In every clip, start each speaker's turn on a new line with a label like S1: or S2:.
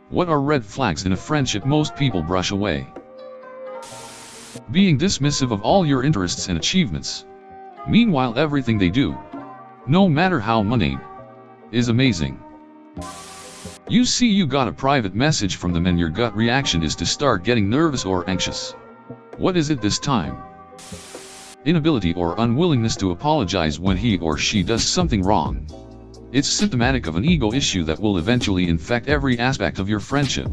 S1: What are red flags in a friendship most people brush away? Being dismissive of all your interests and achievements. Meanwhile, everything they do, no matter how mundane, is amazing. You see you got a private message from them and your gut reaction is to start getting nervous or anxious. What is it this time? Inability or unwillingness to apologize when he or she does something wrong. It's symptomatic of an ego issue that will eventually infect every aspect of your friendship.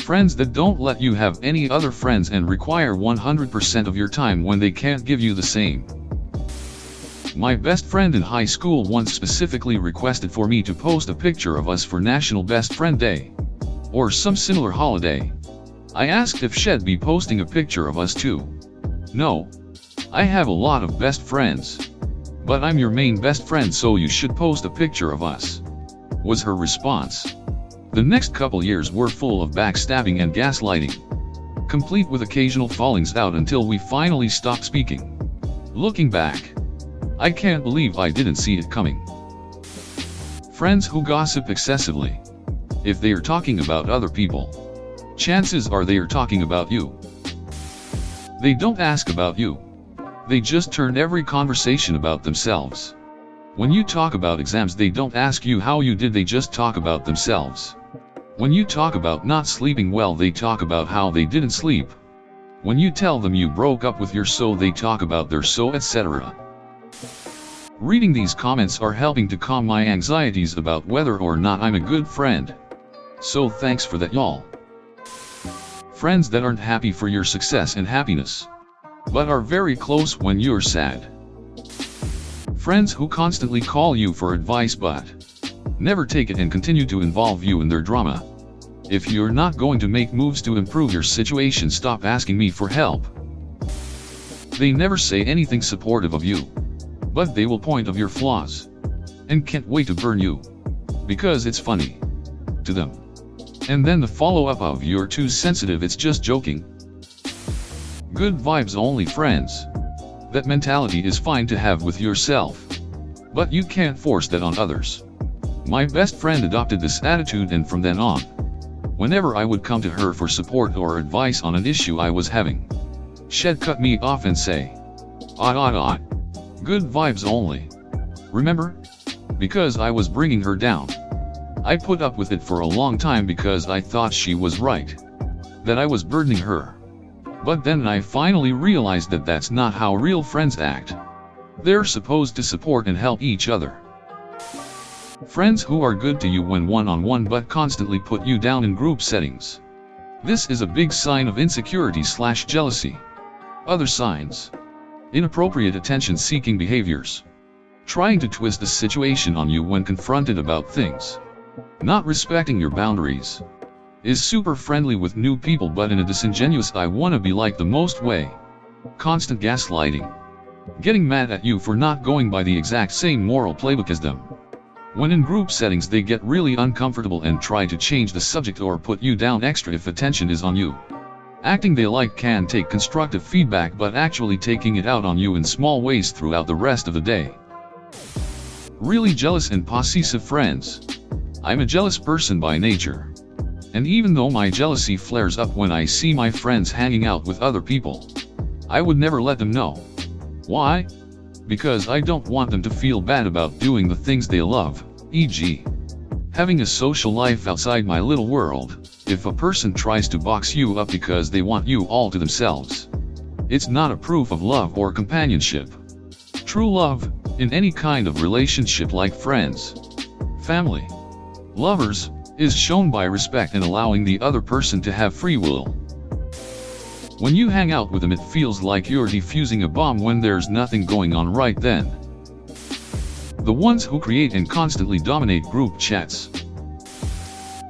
S1: Friends that don't let you have any other friends and require 100% of your time when they can't give you the same. My best friend in high school once specifically requested for me to post a picture of us for National Best Friend Day, or some similar holiday. I asked if she'd be posting a picture of us too. No, I have a lot of best friends, but I'm your main best friend, so you should post a picture of us, was her response. The next couple years were full of backstabbing and gaslighting, complete with occasional fallings out until we finally stopped speaking. Looking back, I can't believe I didn't see it coming. Friends who gossip excessively. If they are talking about other people, chances are they are talking about you. They don't ask about you. They just turn every conversation about themselves. When you talk about exams, they don't ask you how you did, they just talk about themselves. When you talk about not sleeping well, they talk about how they didn't sleep. When you tell them you broke up with your so, they talk about their so, etc. Reading these comments are helping to calm my anxieties about whether or not I'm a good friend. So thanks for that, y'all. Friends that aren't happy for your success and happiness, but are very close when you're sad. Friends who constantly call you for advice but never take it and continue to involve you in their drama. If you're not going to make moves to improve your situation, stop asking me for help. They never say anything supportive of you, but they will point out your flaws and can't wait to burn you because it's funny to them. And then the follow-up of "you're too sensitive, it's just joking." Good vibes only friends. That mentality is fine to have with yourself, but you can't force that on others. My best friend adopted this attitude, and from then on, whenever I would come to her for support or advice on an issue I was having, she'd cut me off and say, good vibes only. Remember? Because I was bringing her down. I put up with it for a long time because I thought she was right, that I was burdening her. But then I finally realized that that's not how real friends act. They're supposed to support and help each other. Friends who are good to you when one-on-one but constantly put you down in group settings. This is a big sign of insecurity/jealousy. Other signs: inappropriate attention-seeking behaviors, trying to twist the situation on you when confronted about things, not respecting your boundaries, is super friendly with new people but in a disingenuous "I wanna be like the most" way, constant gaslighting, getting mad at you for not going by the exact same moral playbook as them. When in group settings, they get really uncomfortable and try to change the subject or put you down extra if attention is on you. Acting they like can take constructive feedback but actually taking it out on you in small ways throughout the rest of the day. Really jealous and possessive friends. I'm a jealous person by nature. And even though my jealousy flares up when I see my friends hanging out with other people, I would never let them know. Why? Because I don't want them to feel bad about doing the things they love, e.g., having a social life outside my little world. If a person tries to box you up because they want you all to themselves, it's not a proof of love or companionship. True love, in any kind of relationship like friends, family, lovers, is shown by respect and allowing the other person to have free will. When you hang out with them, it feels like you're defusing a bomb when there's nothing going on right then. The ones who create and constantly dominate group chats.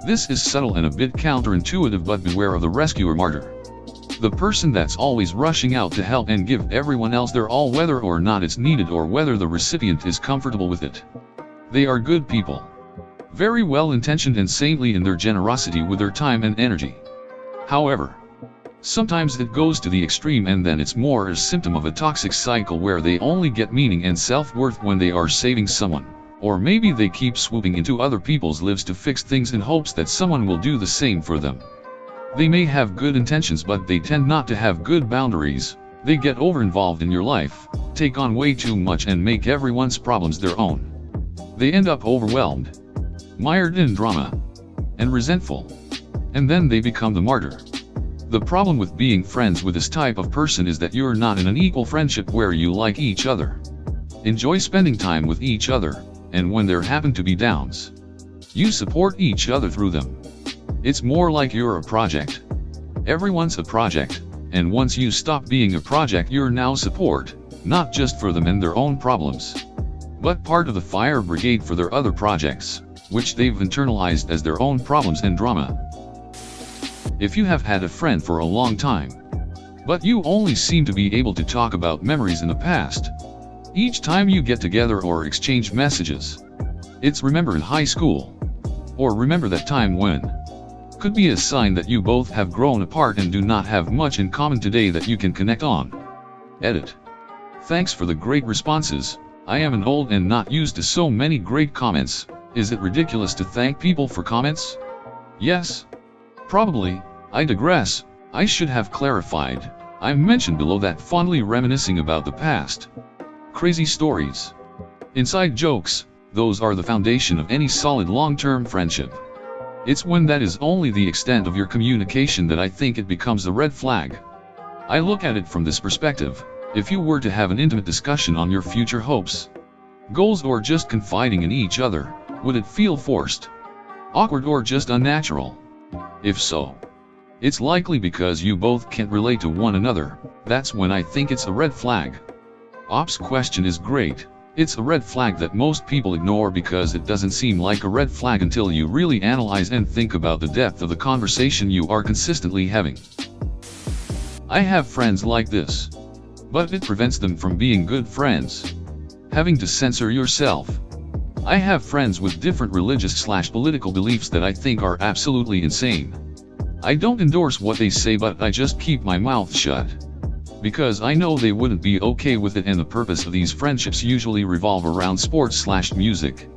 S1: This is subtle and a bit counterintuitive, but beware of the rescuer martyr. The person that's always rushing out to help and give everyone else their all, whether or not it's needed or whether the recipient is comfortable with it. They are good people, very well intentioned and saintly in their generosity with their time and energy. However, Sometimes it goes to the extreme, and then it's more a symptom of a toxic cycle where they only get meaning and self-worth when they are saving someone. Or maybe they keep swooping into other people's lives to fix things in hopes that someone will do the same for them. They may have good intentions, but they tend not to have good boundaries. They get over-involved in your life, take on way too much, and make everyone's problems their own. They end up overwhelmed, mired in drama, and resentful. And then they become the martyr. The problem with being friends with this type of person is that you're not in an equal friendship where you like each other, enjoy spending time with each other, and when there happen to be downs, you support each other through them. It's more like you're a project. Everyone's a project, and once you stop being a project, you're now support, not just for them and their own problems, but part of the fire brigade for their other projects, which they've internalized as their own problems and drama. If you have had a friend for a long time, but you only seem to be able to talk about memories in the past, each time you get together or exchange messages, it's remember in high school, or remember that time when, could be a sign that you both have grown apart and do not have much in common today that you can connect on. Edit. Thanks for the great responses. I am an old and not used to so many great comments. Is it ridiculous to thank people for comments? Yes. Probably. I digress. I should have clarified. I mentioned below that fondly reminiscing about the past. Crazy stories. Inside jokes, those are the foundation of any solid long-term friendship. It's when that is only the extent of your communication that I think it becomes a red flag. I look at it from this perspective. If you were to have an intimate discussion on your future hopes, goals, or just confiding in each other, would it feel forced, awkward, or just unnatural? If so, it's likely because you both can't relate to one another. That's when I think it's a red flag. Ops question is great. It's a red flag that most people ignore because it doesn't seem like a red flag until you really analyze and think about the depth of the conversation you are consistently having. I have friends like this, but it prevents them from being good friends. Having to censor yourself. I have friends with different religious/political beliefs that I think are absolutely insane. I don't endorse what they say, but I just keep my mouth shut, because I know they wouldn't be okay with it, and the purpose of these friendships usually revolve around sports/music.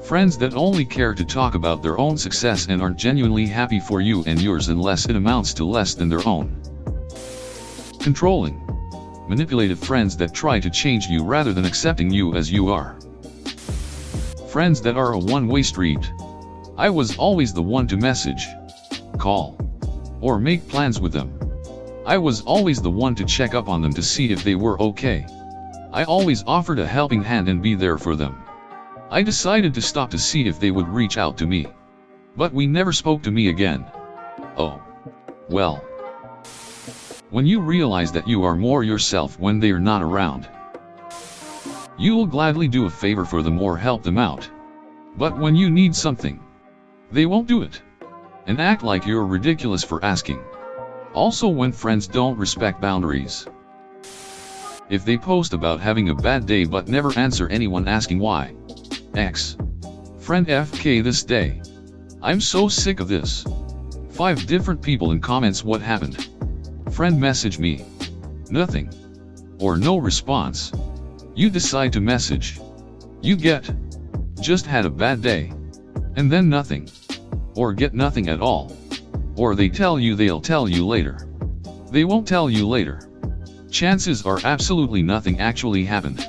S1: Friends that only care to talk about their own success and aren't genuinely happy for you and yours unless it amounts to less than their own. Controlling, manipulative friends that try to change you rather than accepting you as you are. Friends that are a one-way street. I was always the one to message, call, or make plans with them. I was always the one to check up on them to see if they were okay. I always offered a helping hand and be there for them. I decided to stop to see if they would reach out to me. But we never spoke to me again. Oh. Well. When you realize that you are more yourself when they are not around, you will gladly do a favor for them or help them out. But when you need something, they won't do it, and act like you're ridiculous for asking. Also, when friends don't respect boundaries. If they post about having a bad day but never answer anyone asking why. X. Friend FK this day. I'm so sick of this. 5 different people in comments. What happened? Friend message me. Nothing. Or no response. You decide to message. You get. Just had a bad day. And then nothing. Or get nothing at all. Or they tell you they'll tell you later. They won't tell you later. Chances are absolutely nothing actually happened.